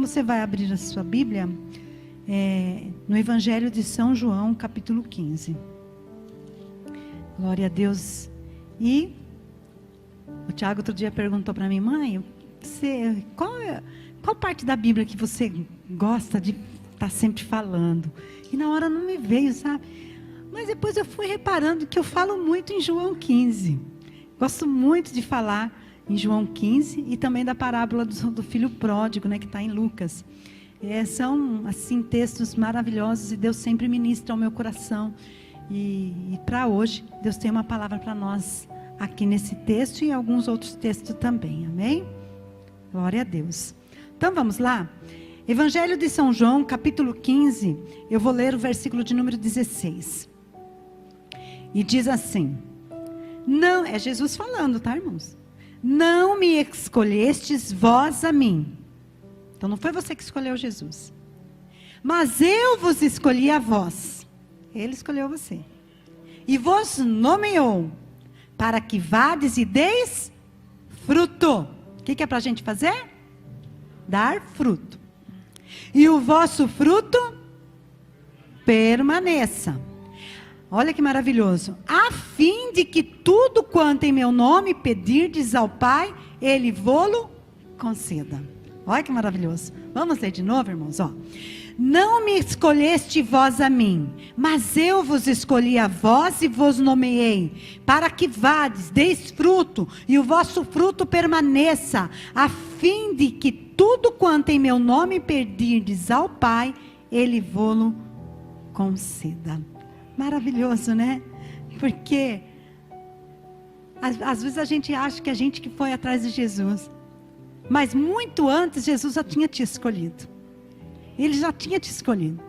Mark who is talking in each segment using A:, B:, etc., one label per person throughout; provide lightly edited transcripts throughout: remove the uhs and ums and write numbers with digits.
A: você vai abrir a sua Bíblia no Evangelho de São João, capítulo 15. Glória a Deus. E o Tiago outro dia perguntou para mim: mãe, qual parte da Bíblia que você gosta de estar sempre falando? E na hora não me veio, sabe? Mas depois eu fui reparando que eu falo muito em João 15. Gosto muito de falar em João 15 e também da parábola do filho pródigo, né, que está em Lucas. São assim textos maravilhosos e Deus sempre ministra ao meu coração. E para hoje, Deus tem uma palavra para nós aqui nesse texto e em alguns outros textos também, amém? Glória a Deus. Então vamos lá? Evangelho de São João, capítulo 15, eu vou ler o versículo de número 16. E diz assim: não, é Jesus falando, tá, irmãos? Não me escolhestes vós a mim. Então não foi você que escolheu Jesus, mas eu vos escolhi a vós. Ele escolheu você. E vos nomeou para que vades e deis fruto. O que é para a gente fazer? Dar fruto. E o vosso fruto permaneça. Olha que maravilhoso. A fim de que tudo quanto em meu nome pedirdes ao Pai, Ele vô-lo conceda. Olha que maravilhoso. Vamos ler de novo, irmãos. Ó. Não me escolheste vós a mim, mas eu vos escolhi a vós e vos nomeei, para que vades, deis fruto, e o vosso fruto permaneça, a fim de que tudo quanto em meu nome pedirdes ao Pai, Ele vô-lo conceda. Maravilhoso, né? Porque às vezes a gente acha que a gente que foi atrás de Jesus, mas muito antes Jesus já tinha te escolhido. Ele já tinha te escolhido,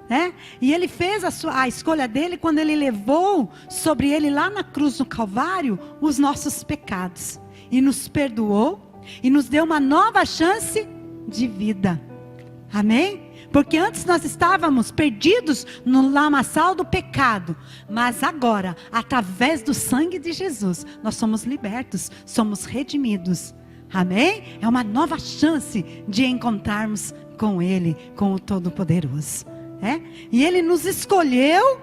A: né? E Ele fez a escolha dele quando Ele levou sobre Ele lá na cruz do Calvário os nossos pecados e nos perdoou e nos deu uma nova chance de vida. Amém? Porque antes nós estávamos perdidos no lamaçal do pecado. Mas agora, através do sangue de Jesus, nós somos libertos, somos redimidos. Amém? É uma nova chance de encontrarmos com Ele, com o Todo-Poderoso. E Ele nos escolheu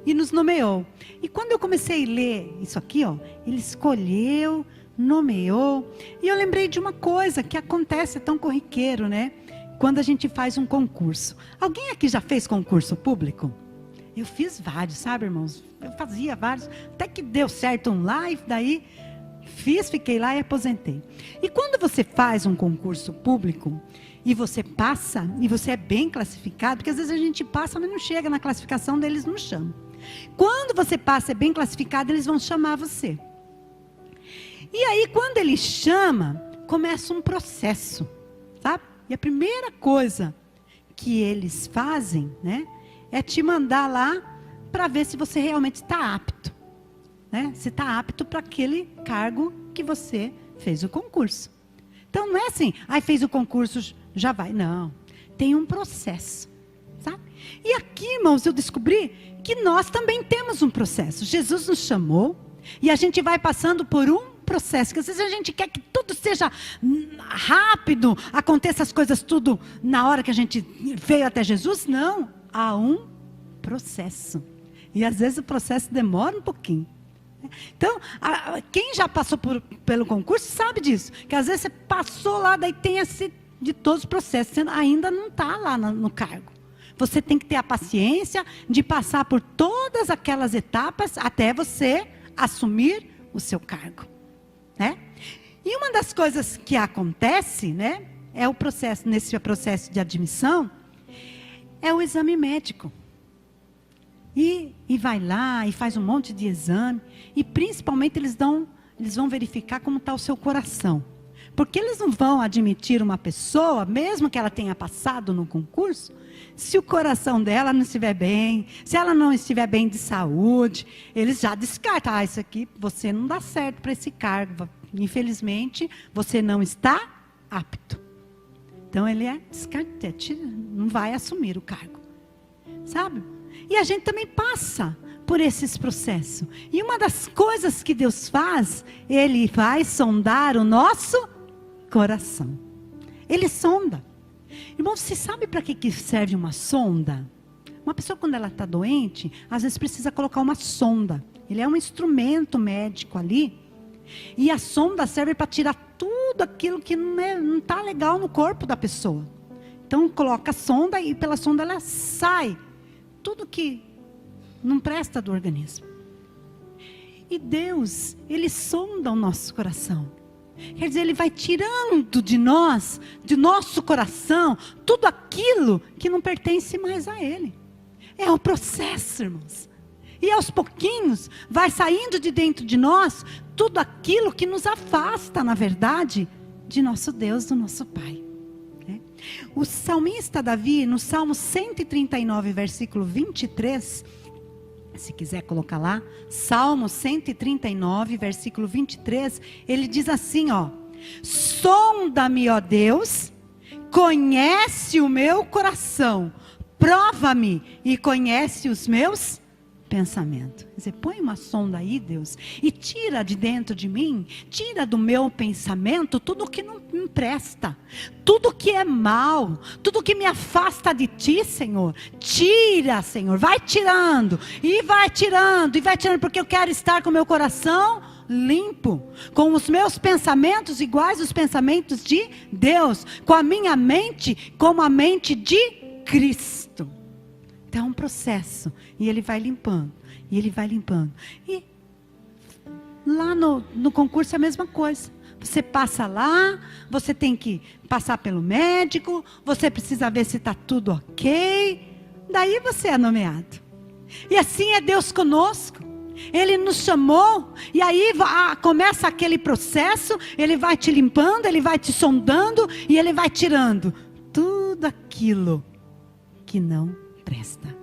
A: e nos nomeou. E quando eu comecei a ler isso aqui, ó, Ele escolheu, nomeou. E eu lembrei de uma coisa que acontece, é tão corriqueiro, né? Quando a gente faz um concurso. Alguém aqui já fez concurso público? Eu fiz vários, sabe, irmãos? Eu fazia vários, até que deu certo um lá, e daí fiquei lá e aposentei. E quando você faz um concurso público, e você passa, e você é bem classificado, porque às vezes a gente passa, mas não chega na classificação deles, não chamam. Quando você passa, é bem classificado, eles vão chamar você. E aí, quando ele chama, começa um processo, sabe? E a primeira coisa que eles fazem, né, é te mandar lá para ver se você realmente está apto, né? Se está apto para aquele cargo que você fez o concurso. Então não é assim, fez o concurso, já vai. Não, tem um processo, sabe? E aqui, irmãos, eu descobri que nós também temos um processo. Jesus nos chamou e a gente vai passando por um processo, que às vezes a gente quer que tudo seja rápido, aconteça as coisas tudo na hora que a gente veio até Jesus. Não, há um processo. E às vezes o processo demora um pouquinho. Então, quem já passou pelo concurso sabe disso, que às vezes você passou lá, daí tem esse de todos os processos, você ainda não está lá no cargo. Você tem que ter a paciência de passar por todas aquelas etapas até você assumir o seu cargo. Né? E uma das coisas que acontece, né, é o processo, nesse processo de admissão, é o exame médico. E vai lá e faz um monte de exame, e principalmente eles vão verificar como está o seu coração. Porque eles não vão admitir uma pessoa, mesmo que ela tenha passado no concurso, se o coração dela não estiver bem, se ela não estiver bem de saúde, eles já descartam. Isso aqui, você não dá certo para esse cargo. Infelizmente, você não está apto. Então, ele é descartado, não vai assumir o cargo. Sabe? E a gente também passa por esses processos. E uma das coisas que Deus faz, Ele vai sondar o nosso coração. Ele sonda. Irmão, você sabe para que serve uma sonda? Uma pessoa, quando ela está doente, às vezes precisa colocar uma sonda. Ele é um instrumento médico ali. E a sonda serve para tirar tudo aquilo que não está legal no corpo da pessoa. Então coloca a sonda e pela sonda ela sai tudo que não presta do organismo. E Deus, Ele sonda o nosso coração. Quer dizer, Ele vai tirando de nós, de nosso coração, tudo aquilo que não pertence mais a Ele. É o processo, irmãos. E aos pouquinhos vai saindo de dentro de nós tudo aquilo que nos afasta, na verdade, de nosso Deus, do nosso Pai. O salmista Davi, no Salmo 139, versículo 23, se quiser colocar lá, Salmo 139, versículo 23, ele diz assim, ó: sonda-me, ó Deus, conhece o meu coração, prova-me e conhece os meus pensamentos. Quer dizer, põe uma sonda aí, Deus, e tira de dentro de mim, tira do meu pensamento tudo que não me presta, tudo que é mal, tudo que me afasta de Ti, Senhor. Tira, Senhor, vai tirando, e vai tirando, porque eu quero estar com o meu coração limpo, com os meus pensamentos iguais aos pensamentos de Deus, com a minha mente como a mente de Cristo. Então é um processo, e Ele vai limpando, e Ele vai limpando. E lá no concurso é a mesma coisa. Você passa lá, você tem que passar pelo médico, você precisa ver se está tudo ok, daí você é nomeado. E assim é Deus conosco. Ele nos chamou, e aí começa aquele processo, Ele vai te limpando, Ele vai te sondando, e Ele vai tirando tudo aquilo que não presta.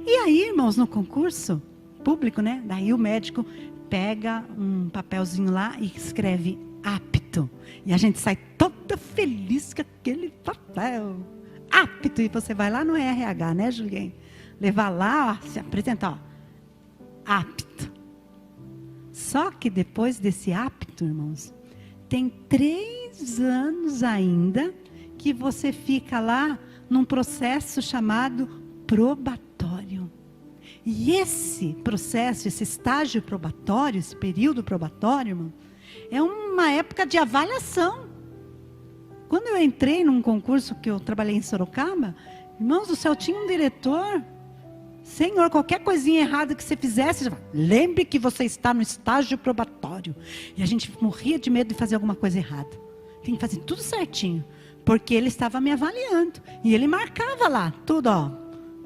A: E aí, irmãos, no concurso público, né? Daí o médico pega um papelzinho lá e escreve apto. E a gente sai toda feliz com aquele papel. Apto. E você vai lá no RH, né, Juliane? Levar lá, ó, se apresentar, ó. Apto. Só que depois desse apto, irmãos, tem 3 anos ainda que você fica lá num processo chamado probatório. E esse processo, esse estágio probatório, esse período probatório, irmão, é uma época de avaliação. Quando eu entrei num concurso que eu trabalhei em Sorocaba, irmãos do céu, tinha um diretor. Senhor, qualquer coisinha errada que você fizesse, lembre que você está no estágio probatório. E a gente morria de medo de fazer alguma coisa errada. Tem que fazer tudo certinho. Porque ele estava me avaliando. E ele marcava lá, tudo, ó.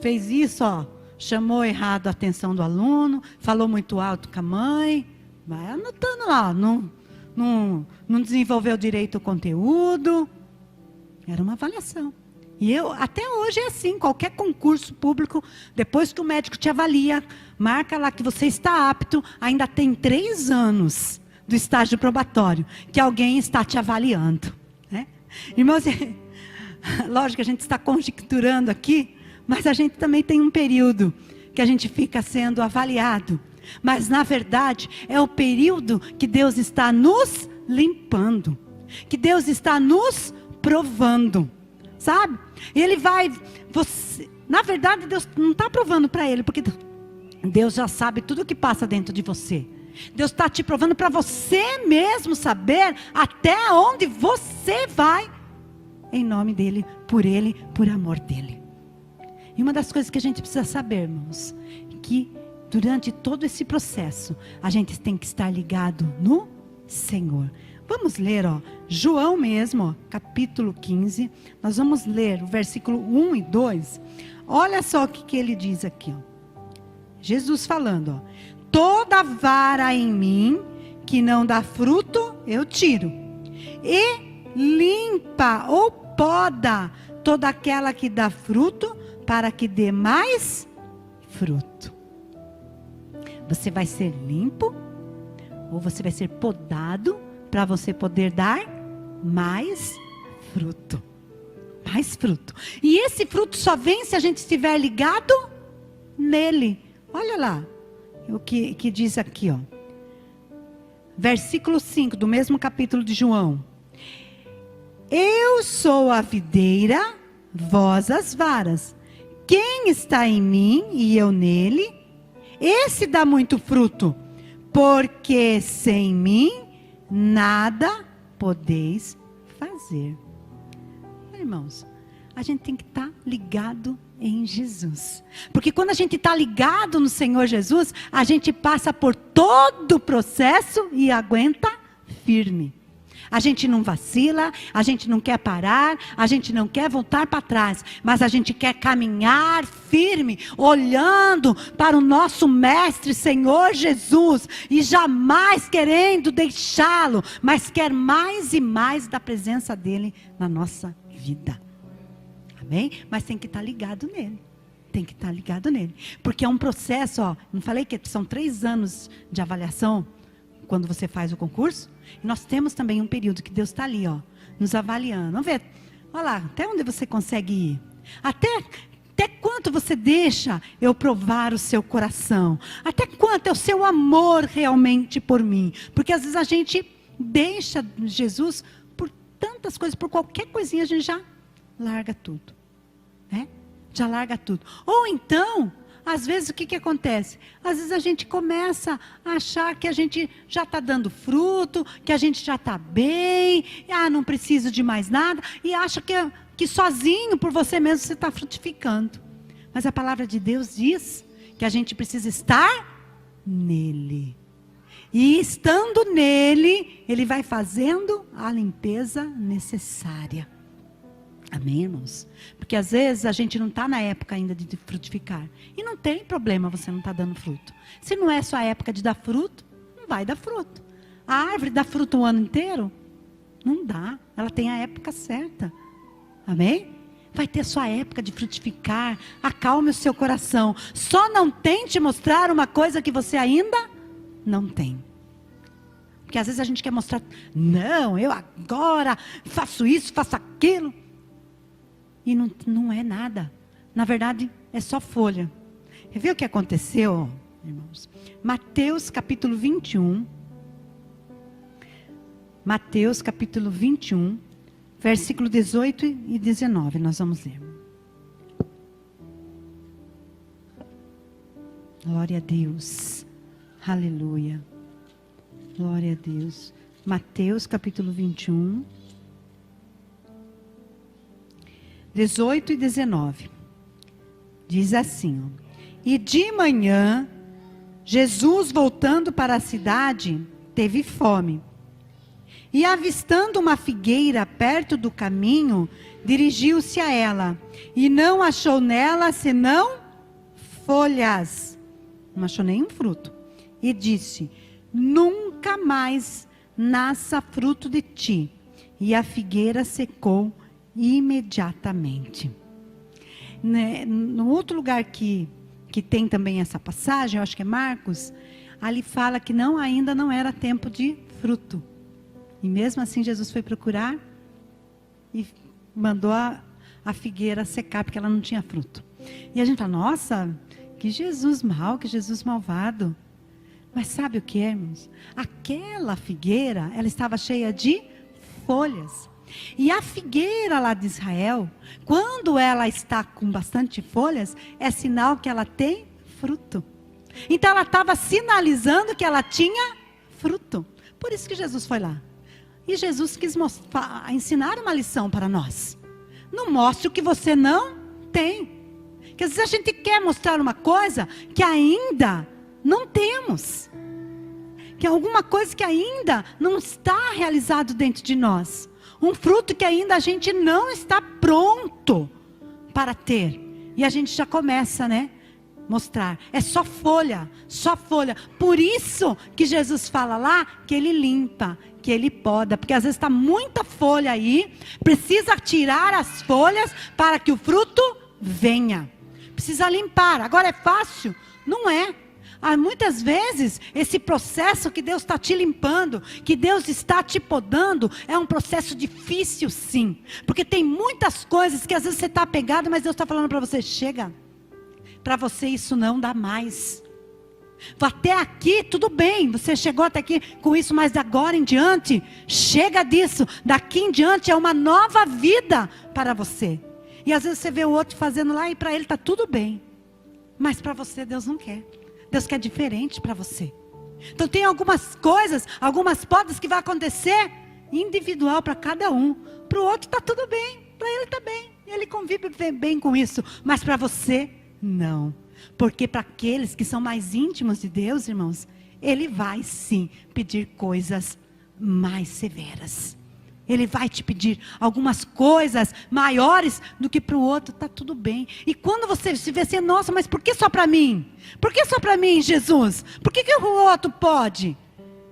A: Fez isso, ó. Chamou errado a atenção do aluno. Falou muito alto com a mãe. Vai anotando lá. Não desenvolveu direito o conteúdo. Era uma avaliação. E até hoje é assim. Qualquer concurso público, depois que o médico te avalia, marca lá que você está apto. Ainda tem 3 anos do estágio probatório que alguém está te avaliando. Irmãos, lógico que a gente está conjecturando aqui, mas a gente também tem um período que a gente fica sendo avaliado. Mas na verdade é o período que Deus está nos limpando, que Deus está nos provando, sabe? E Ele vai, na verdade Deus não está provando para Ele, porque Deus já sabe tudo o que passa dentro de você. Deus está te provando para você mesmo saber até onde você vai, em nome dEle, por amor dEle. E uma das coisas que a gente precisa saber, irmãos, que durante todo esse processo, a gente tem que estar ligado no Senhor. Vamos ler, ó, João mesmo, ó, capítulo 15, nós vamos ler o versículo 1 e 2, olha só o que ele diz aqui, ó. Jesus falando, ó: toda vara em mim que não dá fruto, eu tiro. E limpa ou poda toda aquela que dá fruto, para que dê mais fruto. Você vai ser limpo, ou você vai ser podado, para você poder dar mais fruto. Mais fruto. E esse fruto só vem se a gente estiver ligado nele. Olha lá. O que diz aqui, ó. Versículo 5 do mesmo capítulo de João. Eu sou a videira, vós as varas. Quem está em mim e eu nele, esse dá muito fruto, porque sem mim nada podeis fazer. Irmãos, a gente tem que estar ligado em Jesus. Porque quando a gente está ligado no Senhor Jesus, a gente passa por todo o processo e aguenta firme. A gente não vacila, a gente não quer parar, a gente não quer voltar para trás, mas a gente quer caminhar firme, olhando para o nosso Mestre, Senhor Jesus, e jamais querendo deixá-lo, mas quer mais e mais da presença dele na nossa vida. Amém? Mas tem que estar ligado nele. Tem que estar ligado nele. Porque é um processo, ó. Não falei que são 3 anos de avaliação quando você faz o concurso? E nós temos também um período que Deus está ali, ó, nos avaliando. Vamos ver. Olha lá, até onde você consegue ir? Até quanto você deixa eu provar o seu coração? Até quanto é o seu amor realmente por mim? Porque às vezes a gente deixa Jesus por tantas coisas, por qualquer coisinha a gente já larga tudo, né? Já larga tudo. Ou então, às vezes o que acontece? Às vezes a gente começa a achar que a gente já está dando fruto, que a gente já está bem, não preciso de mais nada, e acha que sozinho, por você mesmo, você está frutificando. Mas a palavra de Deus diz que a gente precisa estar nele. E estando nele, ele vai fazendo a limpeza necessária. Amém, irmãos? Porque às vezes a gente não está na época ainda de frutificar. E não tem problema você não estar dando fruto. Se não é sua época de dar fruto, não vai dar fruto. A árvore dá fruto o ano inteiro? Não dá. Ela tem a época certa. Amém? Vai ter sua época de frutificar. Acalme o seu coração. Só não tente mostrar uma coisa que você ainda não tem. Porque às vezes a gente quer mostrar, não, eu agora faço isso, faço aquilo. E não é nada. Na verdade, é só folha. Quer ver o que aconteceu, irmãos? Mateus capítulo 21. Mateus capítulo 21, versículo 18 e 19. Nós vamos ler. Glória a Deus. Aleluia. Glória a Deus. Mateus capítulo 21. 18 e 19. Diz assim, ó. E de manhã, Jesus, voltando para a cidade, teve fome. E avistando uma figueira perto do caminho, dirigiu-se a ela. E não achou nela senão folhas. Não achou nenhum fruto. E disse, nunca mais nasça fruto de ti. E a figueira secou imediatamente. No outro lugar que tem também essa passagem, eu acho que é Marcos, ali fala que ainda não era tempo de fruto. E mesmo assim Jesus foi procurar e mandou a figueira secar, porque ela não tinha fruto. E a gente fala, nossa, que Jesus mau, que Jesus malvado. Mas sabe o que é, irmãos? Aquela figueira, ela estava cheia de folhas. E a figueira lá de Israel, quando ela está com bastante folhas, é sinal que ela tem fruto. Então ela estava sinalizando que ela tinha fruto. Por isso que Jesus foi lá. E Jesus quis ensinar uma lição para nós. Não mostre o que você não tem. Porque às vezes a gente quer mostrar uma coisa que ainda não temos. Que é alguma coisa que ainda não está realizado dentro de nós. Um fruto que ainda a gente não está pronto para ter. E a gente já começa, mostrar. É só folha, só folha. Por isso que Jesus fala lá que ele limpa, que ele poda. Porque às vezes está muita folha aí. Precisa tirar as folhas para que o fruto venha. Precisa limpar. Agora é fácil? Não é. Muitas vezes, esse processo que Deus está te limpando, que Deus está te podando, é um processo difícil, sim. Porque tem muitas coisas que às vezes você está apegado, mas Deus está falando para você, chega. Para você isso não dá mais. Até aqui, tudo bem, você chegou até aqui com isso, mas agora em diante, chega disso. Daqui em diante é uma nova vida para você. E às vezes você vê o outro fazendo lá e para ele está tudo bem. Mas para você Deus não quer. Deus quer diferente para você. Então tem algumas coisas, algumas podas que vai acontecer individual para cada um. Para o outro está tudo bem, para ele está bem. Ele convive bem com isso. Mas para você, não. Porque para aqueles que são mais íntimos de Deus, irmãos, Ele vai sim pedir coisas mais severas. Ele vai te pedir algumas coisas maiores do que para o outro, está tudo bem. E quando você se vê assim, nossa, mas por que só para mim? Por que só para mim, Jesus? Por que o outro pode?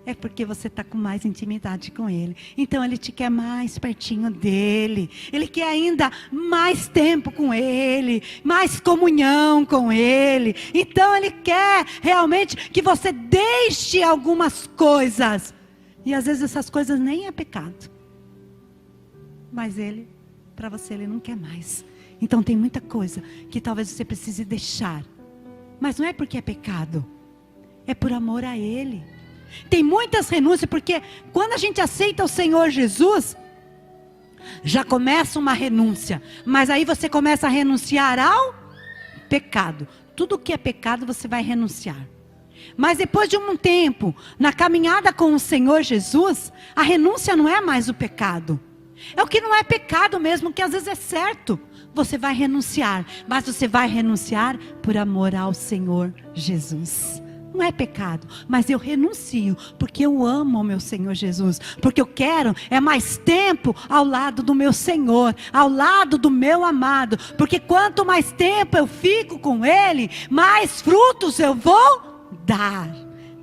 A: É porque você está com mais intimidade com Ele. Então Ele te quer mais pertinho dEle. Ele quer ainda mais tempo com Ele. Mais comunhão com Ele. Então Ele quer realmente que você deixe algumas coisas. E às vezes essas coisas nem é pecado. Mas Ele, para você, Ele não quer mais. Então tem muita coisa que talvez você precise deixar. Mas não é porque é pecado. É por amor a Ele. Tem muitas renúncias, porque quando a gente aceita o Senhor Jesus, já começa uma renúncia. Mas aí você começa a renunciar ao pecado. Tudo que é pecado você vai renunciar. Mas depois de um tempo, na caminhada com o Senhor Jesus, a renúncia não é mais o pecado. É o que não é pecado mesmo, que às vezes é certo. Você vai renunciar, mas você vai renunciar por amor ao Senhor Jesus. Não é pecado, mas eu renuncio, porque eu amo o meu Senhor Jesus, porque eu quero mais tempo ao lado do meu Senhor, ao lado do meu amado, porque quanto mais tempo eu fico com Ele, mais frutos eu vou dar.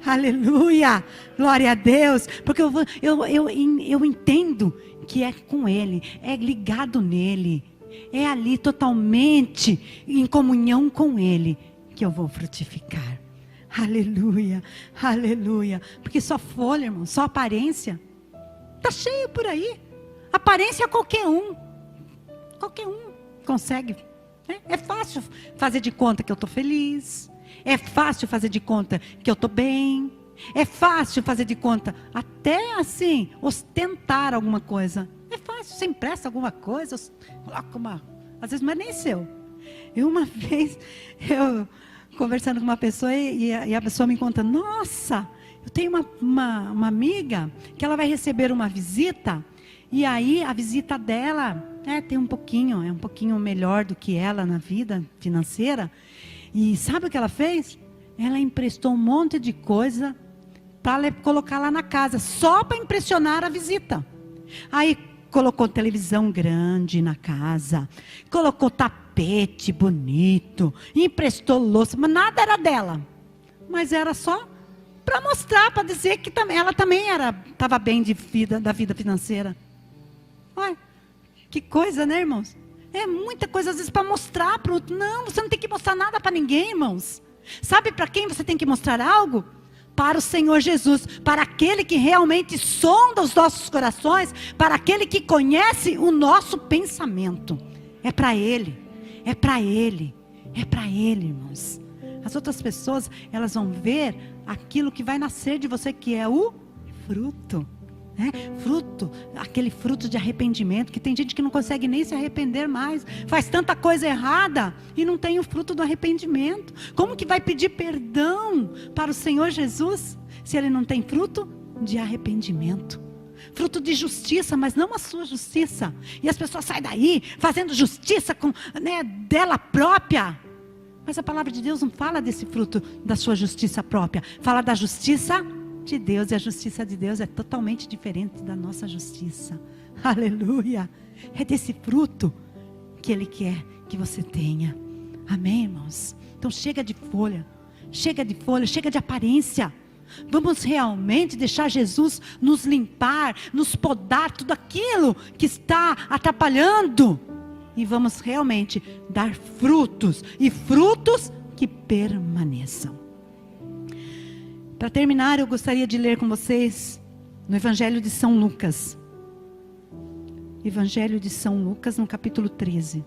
A: Aleluia, glória a Deus, porque eu entendo que é com Ele, é ligado nele, é ali totalmente em comunhão com Ele, que eu vou frutificar. Aleluia, aleluia. Porque só folha, irmão, só aparência. Está cheio por aí. Aparência qualquer um consegue. É fácil fazer de conta que eu estou feliz. É fácil fazer de conta que eu estou bem. É fácil fazer de conta, até assim, ostentar alguma coisa. É fácil, você empresta alguma coisa, coloca às vezes não é nem seu. Uma vez, conversando com uma pessoa e a pessoa me conta, nossa, eu tenho uma amiga que ela vai receber uma visita, e aí a visita dela é um pouquinho melhor do que ela na vida financeira. E sabe o que ela fez? Ela emprestou um monte de coisa para colocar lá na casa, só para impressionar a visita. Aí colocou televisão grande na casa, colocou tapete bonito, emprestou louça, mas nada era dela. Mas era só para mostrar, para dizer que ela também estava bem da vida financeira. Olha, que coisa, né, irmãos? É muita coisa às vezes para mostrar para o outro. Não, você não tem que mostrar nada para ninguém, irmãos. Sabe para quem você tem que mostrar algo? Para o Senhor Jesus, para aquele que realmente sonda os nossos corações, para aquele que conhece o nosso pensamento. É para Ele, é para Ele, é para Ele, irmãos. As outras pessoas, elas vão ver aquilo que vai nascer de você, que é o fruto. Fruto, aquele fruto de arrependimento, que tem gente que não consegue nem se arrepender mais, faz tanta coisa errada e não tem o fruto do arrependimento. Como que vai pedir perdão para o Senhor Jesus se ele não tem fruto de arrependimento? Fruto de justiça, mas não a sua justiça. E as pessoas saem daí fazendo justiça dela própria. Mas a palavra de Deus não fala desse fruto da sua justiça própria, fala da justiça de Deus, e a justiça de Deus é totalmente diferente da nossa justiça. Aleluia. É desse fruto que Ele quer que você tenha. Amém, irmãos? Então chega de folha, chega de aparência. Vamos realmente deixar Jesus nos limpar, nos podar tudo aquilo que está atrapalhando, e vamos realmente dar frutos, e frutos que permaneçam. Para terminar, eu gostaria de ler com vocês no Evangelho de São Lucas. Evangelho de São Lucas, no capítulo 13.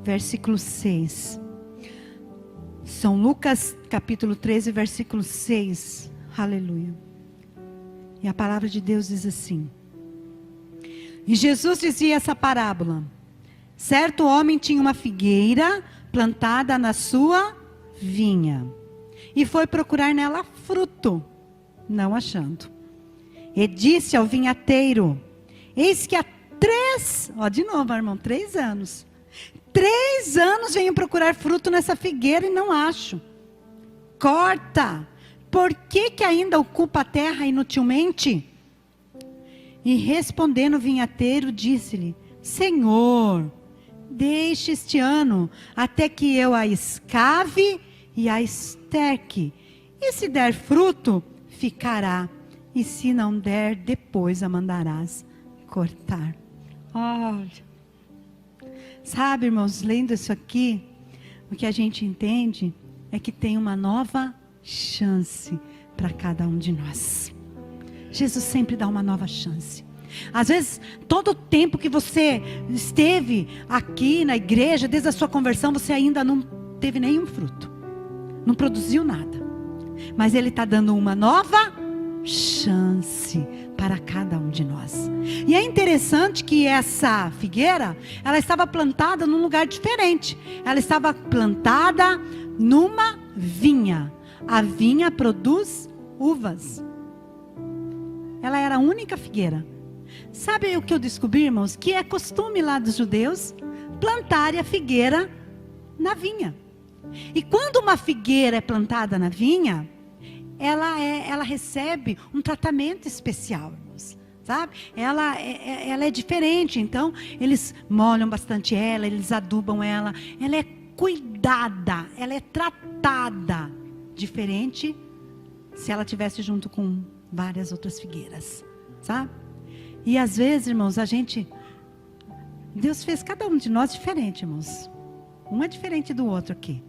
A: versículo 6. São Lucas, capítulo 13, versículo 6. Aleluia. E a palavra de Deus diz assim: e Jesus dizia essa parábola: certo homem tinha uma figueira plantada na sua vinha, e foi procurar nela fruto, não achando. E disse ao vinhateiro: eis que há 3 anos. 3 anos venho procurar fruto nessa figueira e não acho. Corta. Por que ainda ocupa a terra inutilmente? E respondendo o vinhateiro, disse-lhe: Senhor, deixe este ano, até que eu a escave e a esterque. E se der fruto, ficará. E se não der, depois a mandarás cortar. Olha. Sabe, irmãos, lendo isso aqui, o que a gente entende é que tem uma nova chance para cada um de nós. Jesus sempre dá uma nova chance. Às vezes, todo o tempo que você esteve aqui na igreja, desde a sua conversão, você ainda não teve nenhum fruto, não produziu nada. Mas Ele está dando uma nova chance para cada um de nós. E é interessante que essa figueira, ela estava plantada num lugar diferente. Ela estava plantada numa vinha. A vinha produz uvas. Ela era a única figueira. Sabe o que eu descobri, irmãos? Que é costume lá dos judeus plantarem a figueira na vinha. E quando uma figueira é plantada na vinha, ela recebe um tratamento especial, irmãos, sabe? Ela é diferente. Então, eles molham bastante ela, eles adubam ela. Ela é cuidada, ela é tratada. Diferente se ela tivesse junto com várias outras figueiras, sabe? E às vezes, irmãos, Deus fez cada um de nós diferente, irmãos. Um é diferente do outro aqui.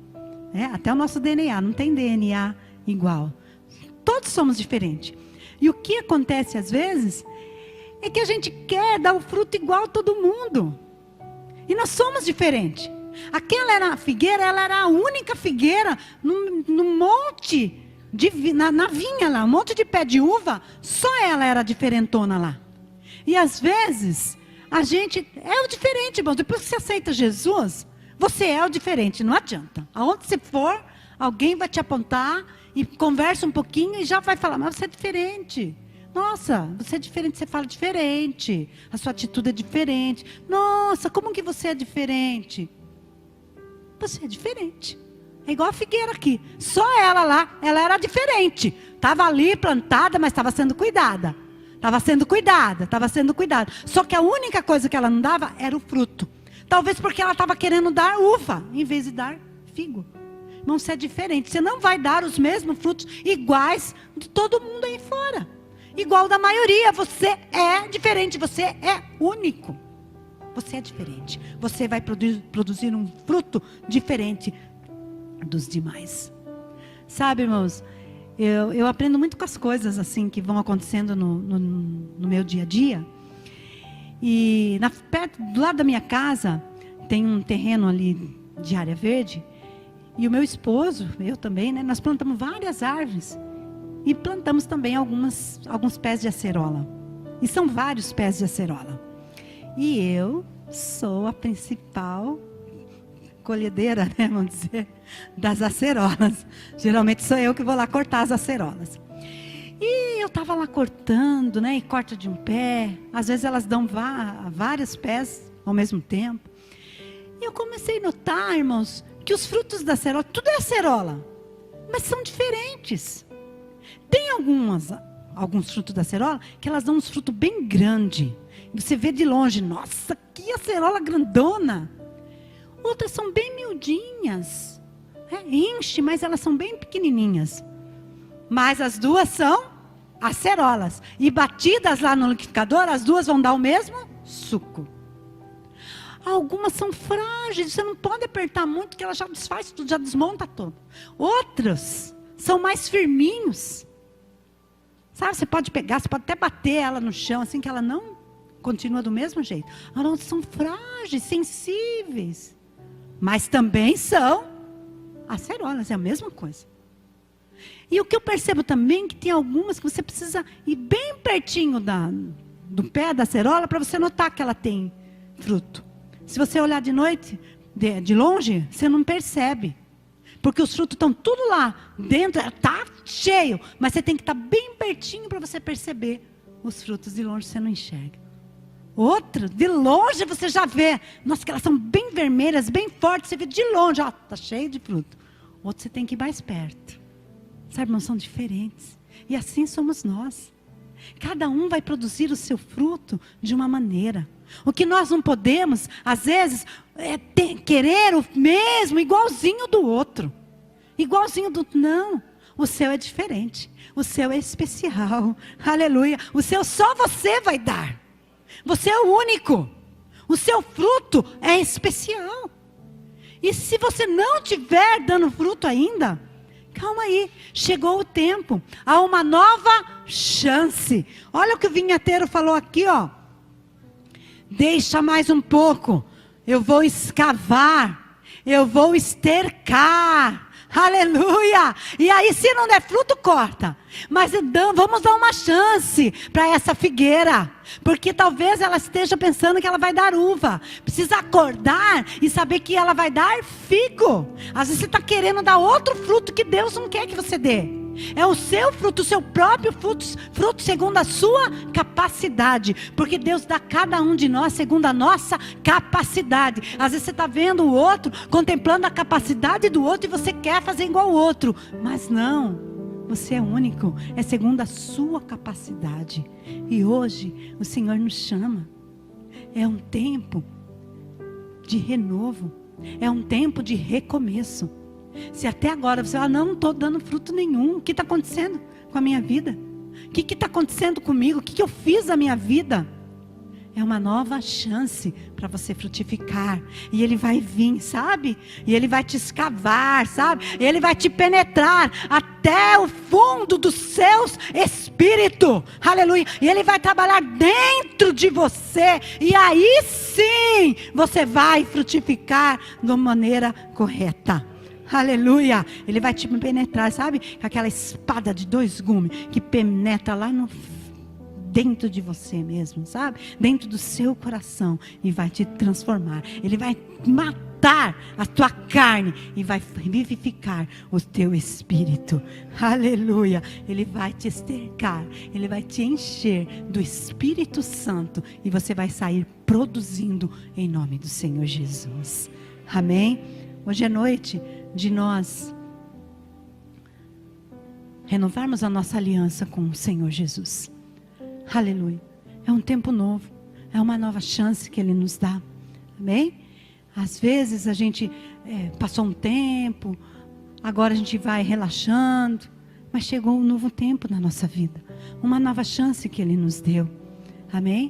A: Até o nosso DNA, não tem DNA igual. Todos somos diferentes. E o que acontece às vezes é que a gente quer dar o fruto igual a todo mundo. E nós somos diferentes. Aquela era a figueira, ela era a única figueira num monte, na vinha lá, um monte de pé de uva, só ela era diferentona lá. E às vezes, a gente é o diferente, irmão. Depois que você aceita Jesus, você é o diferente, não adianta. Aonde você for, alguém vai te apontar e conversa um pouquinho e já vai falar: mas você é diferente. Nossa, você é diferente, você fala diferente. A sua atitude é diferente. Nossa, como que você é diferente? Você é diferente. É igual a figueira aqui. Só ela lá, ela era diferente. Estava ali plantada, mas estava sendo cuidada. Estava sendo cuidada. Só que a única coisa que ela não dava era o fruto. Talvez porque ela estava querendo dar uva, em vez de dar figo. Irmão, você é diferente. Você não vai dar os mesmos frutos iguais de todo mundo aí fora. Igual da maioria. Você é diferente. Você é único. Você é diferente. Você vai produzir um fruto diferente dos demais. Sabe, irmãos, eu aprendo muito com as coisas assim que vão acontecendo no meu dia a dia. E perto, do lado da minha casa, tem um terreno ali de área verde. E o meu esposo, eu também, né? Nós plantamos várias árvores. E plantamos também alguns pés de acerola. E são vários pés de acerola. E eu sou a principal colhedeira, né, vamos dizer, das acerolas. Geralmente sou eu que vou lá cortar as acerolas. E eu estava lá cortando, né, e corta de um pé. Às vezes elas dão vários pés ao mesmo tempo. E eu comecei a notar, irmãos, que os frutos da acerola, tudo é acerola, mas são diferentes. Tem alguns frutos da acerola que elas dão uns frutos bem grandes. Você vê de longe, nossa, que acerola grandona. Outras são bem miudinhas. Enche, mas elas são bem pequenininhas. Mas as duas são acerolas. E batidas lá no liquidificador, as duas vão dar o mesmo suco. Algumas são frágeis, você não pode apertar muito, que ela já desfaz tudo, já desmonta tudo. Outras são mais firminhos. Sabe, você pode pegar, você pode até bater ela no chão, assim que ela não continua do mesmo jeito. Outras são frágeis, sensíveis. mas também são acerolas, é a mesma coisa. E o que eu percebo também, que tem algumas que você precisa ir bem pertinho do pé da acerola, para você notar que ela tem fruto. Se você olhar de noite, de longe, você não percebe. Porque os frutos estão tudo lá dentro, está cheio. Mas você tem que estar bem pertinho para você perceber os frutos. De longe você não enxerga. Outro, de longe você já vê. Nossa, que elas são bem vermelhas, bem fortes. Você vê de longe, ó, está cheio de fruto. Outro você tem que ir mais perto. Sabe, irmãos, são diferentes. E assim somos nós. Cada um vai produzir o seu fruto de uma maneira. O que nós não podemos, às vezes, é querer o mesmo, igualzinho do outro. Igualzinho do... Não, o seu é diferente. O seu é especial. Aleluia. O seu só você vai dar. Você é o único. O seu fruto é especial. E se você não estiver dando fruto ainda, calma aí, chegou o tempo, há uma nova chance. Olha o que o vinheteiro falou aqui, ó. Deixa mais um pouco, eu vou escavar, eu vou estercar. Aleluia! E aí, se não der fruto, corta. Mas vamos dar uma chance para essa figueira. Porque talvez ela esteja pensando que ela vai dar uva. Precisa acordar e saber que ela vai dar figo. Às vezes você está querendo dar outro fruto que Deus não quer que você dê. É o seu fruto, o seu próprio fruto segundo a sua capacidade. Porque Deus dá a cada um de nós segundo a nossa capacidade. Às vezes você está vendo o outro, contemplando a capacidade do outro e você quer fazer igual o outro. Mas não, você é único, é segundo a sua capacidade. E hoje o Senhor nos chama. É um tempo de renovo, é um tempo de recomeço. Se até agora você fala, não estou dando fruto nenhum, o que está acontecendo com a minha vida? O que está acontecendo comigo? O que eu fiz na minha vida? É uma nova chance para você frutificar. E Ele vai vir, sabe? E Ele vai te escavar, sabe? E Ele vai te penetrar até o fundo dos seus espíritos. Aleluia. E Ele vai trabalhar dentro de você. E aí sim, você vai frutificar de uma maneira correta. Aleluia, Ele vai te penetrar, sabe? Aquela espada de 2 gumes que penetra lá dentro de você mesmo, sabe? Dentro do seu coração e vai te transformar. Ele vai matar a tua carne e vai vivificar o teu espírito. Aleluia, Ele vai te estercar, Ele vai te encher do Espírito Santo e você vai sair produzindo em nome do Senhor Jesus. Amém? Hoje é noite de nós renovarmos a nossa aliança com o Senhor Jesus. Aleluia. É um tempo novo, é uma nova chance que Ele nos dá. Amém? Às vezes a gente passou um tempo, agora a gente vai relaxando, mas chegou um novo tempo na nossa vida, uma nova chance que Ele nos deu. Amém?